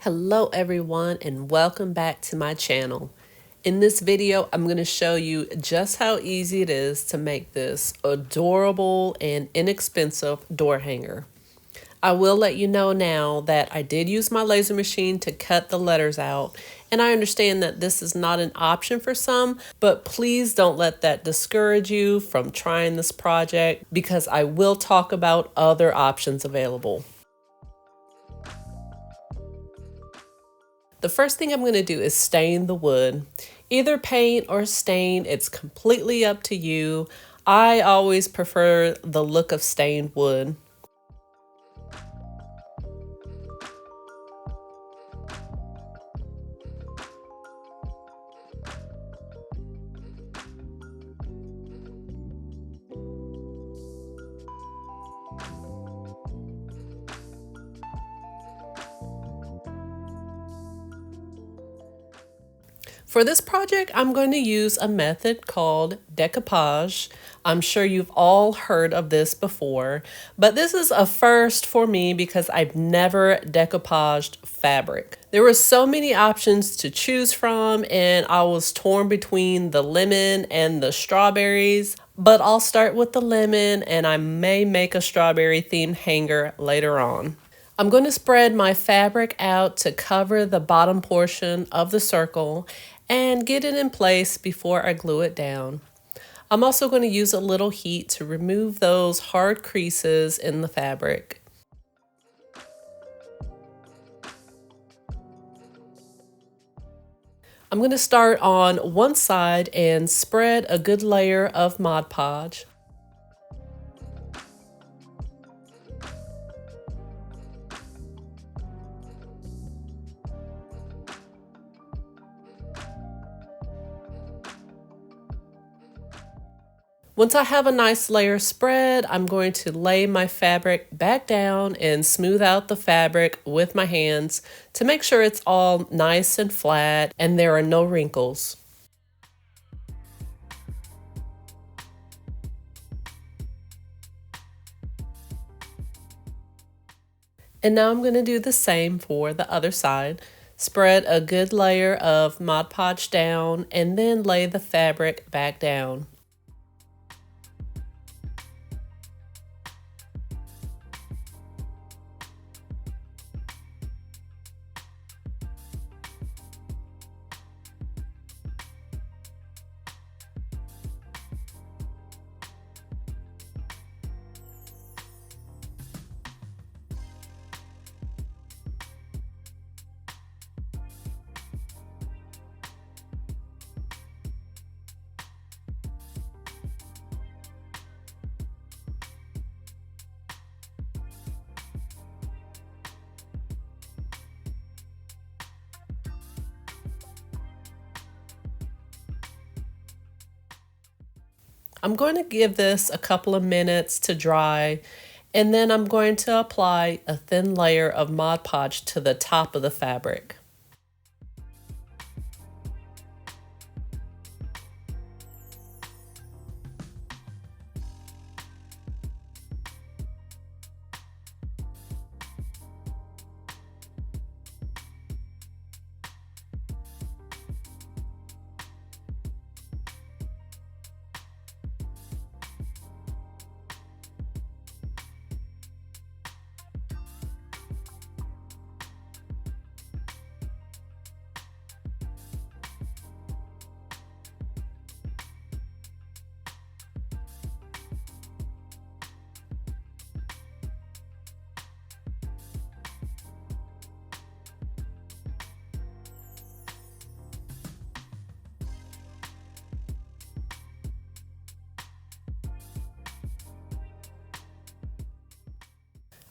Hello everyone and welcome back to my channel. In this video, I'm going to show you just how easy it is to make this adorable and inexpensive door hanger. I will let you know now that I did use my laser machine to cut the letters out, and I understand that this is not an option for some, but please don't let that discourage you from trying this project because I will talk about other options available. The first thing I'm going to do is stain the wood. Either paint or stain, it's completely up to you. I always prefer the look of stained wood. For this project, I'm going to use a method called Decoupage. I'm sure you've all heard of this before, but this is a first for me because I've never decoupaged fabric. There were so many options to choose from, and I was torn between the lemon and the strawberries, but I'll start with the lemon and I may make a strawberry themed hanger later on. I'm going to spread my fabric out to cover the bottom portion of the circle and get it in place before I glue it down. I'm also going to use a little heat to remove those hard creases in the fabric. I'm going to start on one side and spread a good layer of Mod Podge. Once I have a nice layer spread, I'm going to lay my fabric back down and smooth out the fabric with my hands to make sure it's all nice and flat and there are no wrinkles. And now I'm going to do the same for the other side. Spread a good layer of Mod Podge down and then lay the fabric back down. I'm going to give this a couple of minutes to dry, and then I'm going to apply a thin layer of Mod Podge to the top of the fabric.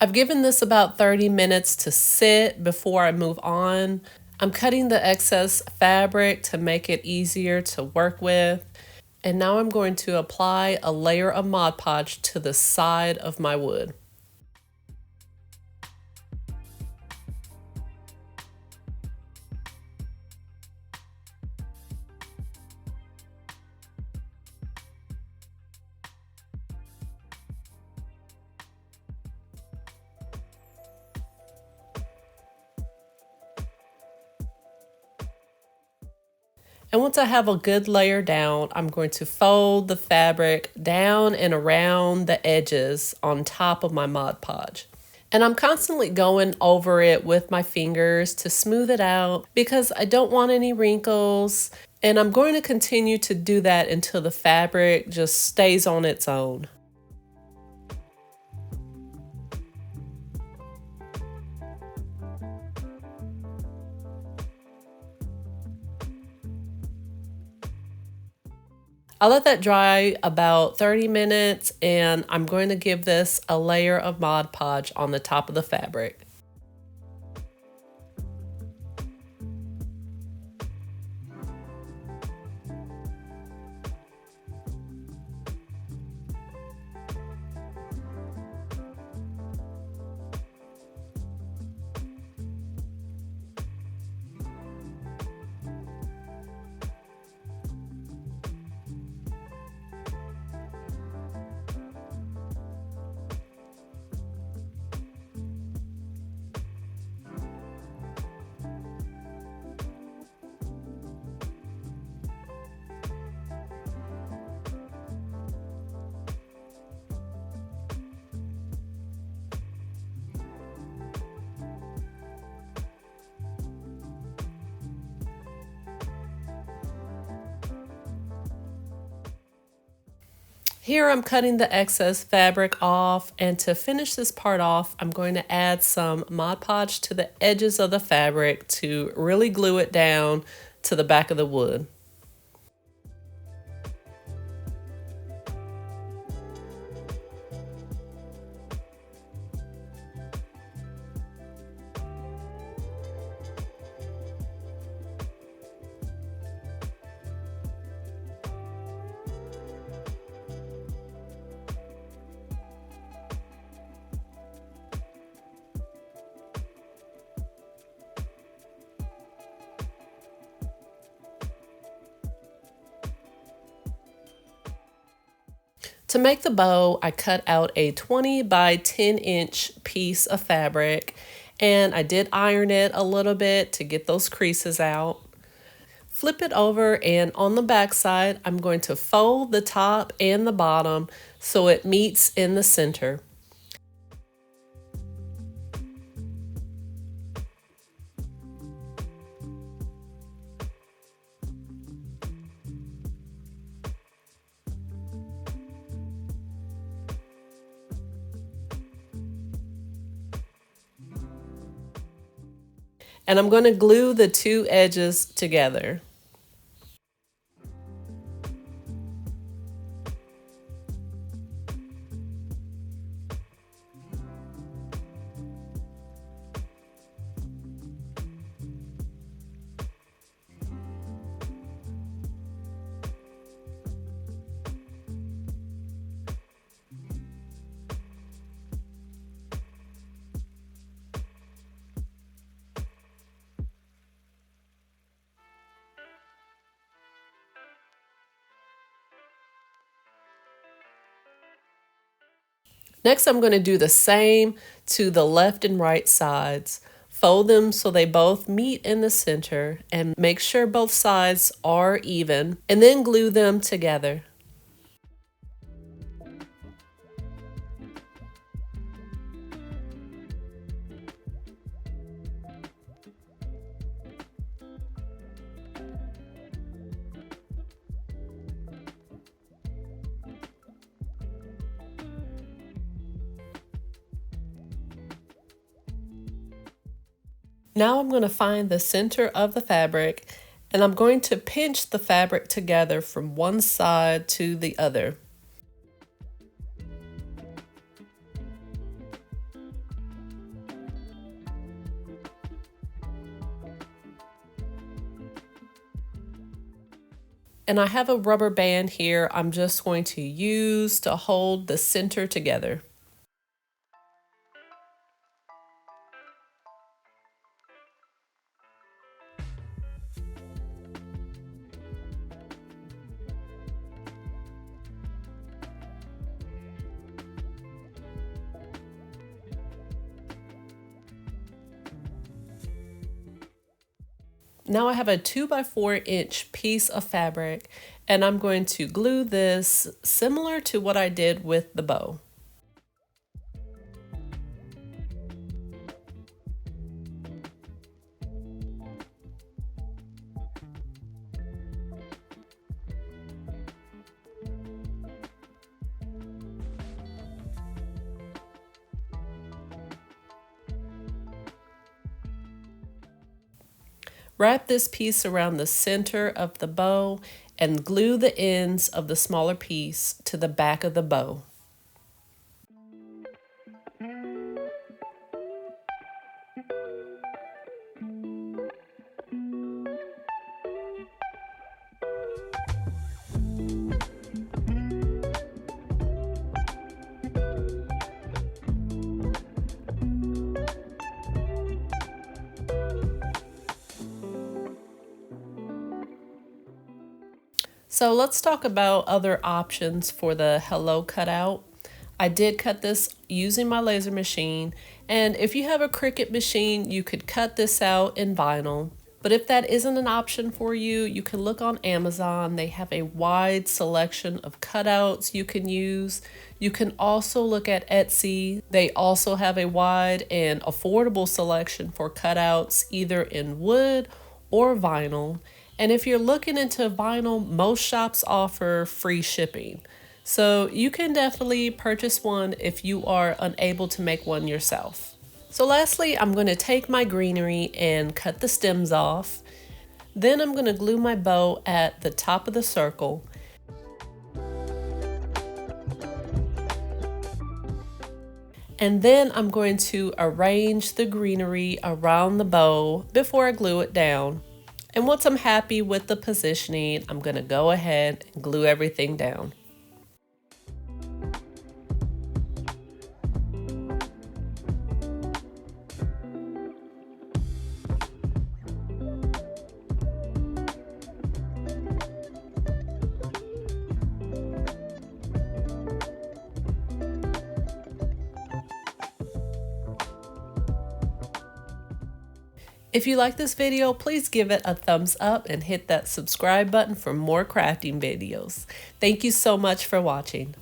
I've given this about 30 minutes to sit before I move on. I'm cutting the excess fabric to make it easier to work with. And now I'm going to apply a layer of Mod Podge to the side of my wood. And once I have a good layer down, I'm going to fold the fabric down and around the edges on top of my Mod Podge. And I'm constantly going over it with my fingers to smooth it out because I don't want any wrinkles. And I'm going to continue to do that until the fabric just stays on its own. I'll let that dry about 30 minutes and I'm going to give this a layer of Mod Podge on the top of the fabric. Here I'm cutting the excess fabric off, and to finish this part off, I'm going to add some Mod Podge to the edges of the fabric to really glue it down to the back of the wood. To make the bow, I cut out a 20 by 10 inch piece of fabric and I did iron it a little bit to get those creases out. Flip it over, and on the back side, I'm going to fold the top and the bottom so it meets in the center. And I'm going to glue the two edges together. Next, I'm going to do the same to the left and right sides. Fold them so they both meet in the center and make sure both sides are even, and then glue them together. Now I'm going to find the center of the fabric, and I'm going to pinch the fabric together from one side to the other. And I have a rubber band here I'm just going to use to hold the center together. Now I have a 2 by 4 inch piece of fabric, and I'm going to glue this similar to what I did with the bow. Wrap this piece around the center of the bow and glue the ends of the smaller piece to the back of the bow. So let's talk about other options for the hello cutout. I did cut this using my laser machine, and if you have a Cricut machine, you could cut this out in vinyl. But if that isn't an option for you, you can look on Amazon. They have a wide selection of cutouts you can use. You can also look at Etsy. They also have a wide and affordable selection for cutouts, either in wood or vinyl. And if you're looking into vinyl, most shops offer free shipping. So you can definitely purchase one if you are unable to make one yourself. So lastly, I'm going to take my greenery and cut the stems off. Then I'm going to glue my bow at the top of the circle. And then I'm going to arrange the greenery around the bow before I glue it down. And once I'm happy with the positioning, I'm going to go ahead and glue everything down. If you like this video, please give it a thumbs up and hit that subscribe button for more crafting videos. Thank you so much for watching.